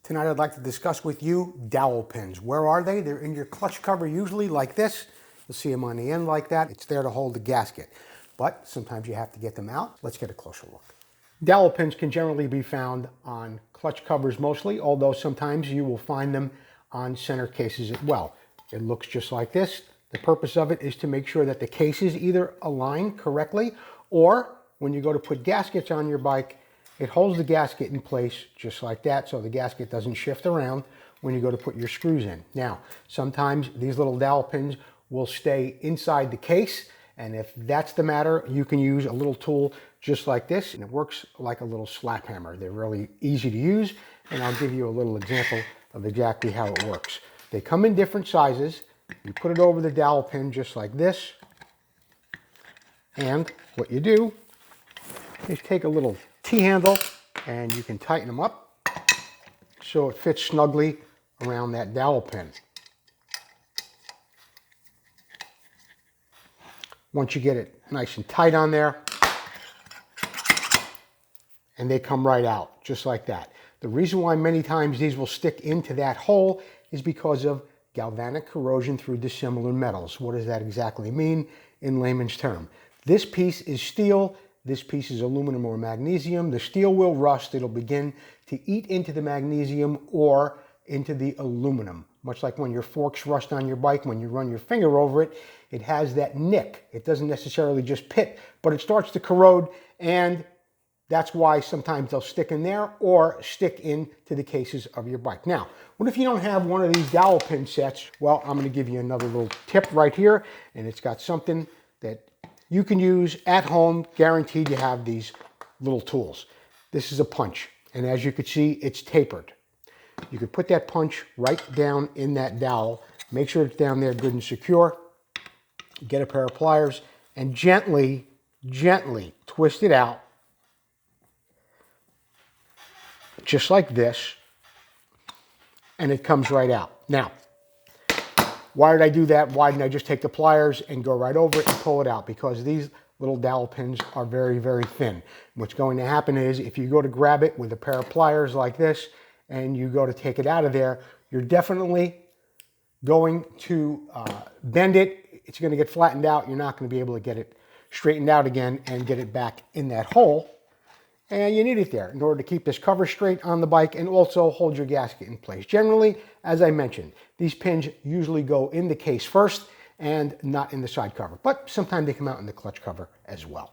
Tonight I'd like to discuss with you dowel pins. Where are they? They're in your clutch cover, usually like this. You'll see them on the end like that. It's there to hold the gasket, but sometimes you have to get them out. Let's get a closer look. Dowel pins can generally be found on clutch covers mostly, although sometimes you will find them on center cases as well. It looks just like this. The purpose of it is to make sure that the cases either align correctly, or when you go to put gaskets on your bike, it holds the gasket in place just like that, so the gasket doesn't shift around when you go to put your screws in. Now, sometimes these little dowel pins will stay inside the case, and if that's the matter, you can use a little tool just like this, and it works like a little slap hammer. They're really easy to use, and I'll give you a little example of exactly how it works. They come in different sizes. You put it over the dowel pin just like this, and what you do is take a little T-handle and you can tighten them up so it fits snugly around that dowel pin. Once you get it nice and tight on there, and they come right out just like that. The reason why many times these will stick into that hole is because of galvanic corrosion through dissimilar metals. What does that exactly mean in layman's term? This piece is steel. This piece is aluminum or magnesium. The steel will rust. It'll begin to eat into the magnesium or into the aluminum. Much like when your forks rust on your bike, when you run your finger over it, it has that nick. It doesn't necessarily just pit, but it starts to corrode, and that's why sometimes they'll stick in there or stick into the cases of your bike. Now, what if you don't have one of these dowel pin sets? Well, I'm going to give you another little tip right here, and it's got something that you can use at home, guaranteed you have these little tools. This is a punch, and as you can see, it's tapered. You could put that punch right down in that dowel, make sure it's down there good and secure, get a pair of pliers, and gently twist it out, just like this, and it comes right out. Now, why did I do that? Why didn't I just take the pliers and go right over it and pull it out? Because these little dowel pins are very, very thin. What's going to happen is if you go to grab it with a pair of pliers like this and you go to take it out of there, you're definitely going to bend it. It's going to get flattened out. You're not going to be able to get it straightened out again and get it back in that hole. And you need it there in order to keep this cover straight on the bike and also hold your gasket in place. Generally, as I mentioned, these pins usually go in the case first and not in the side cover, but sometimes they come out in the clutch cover as well.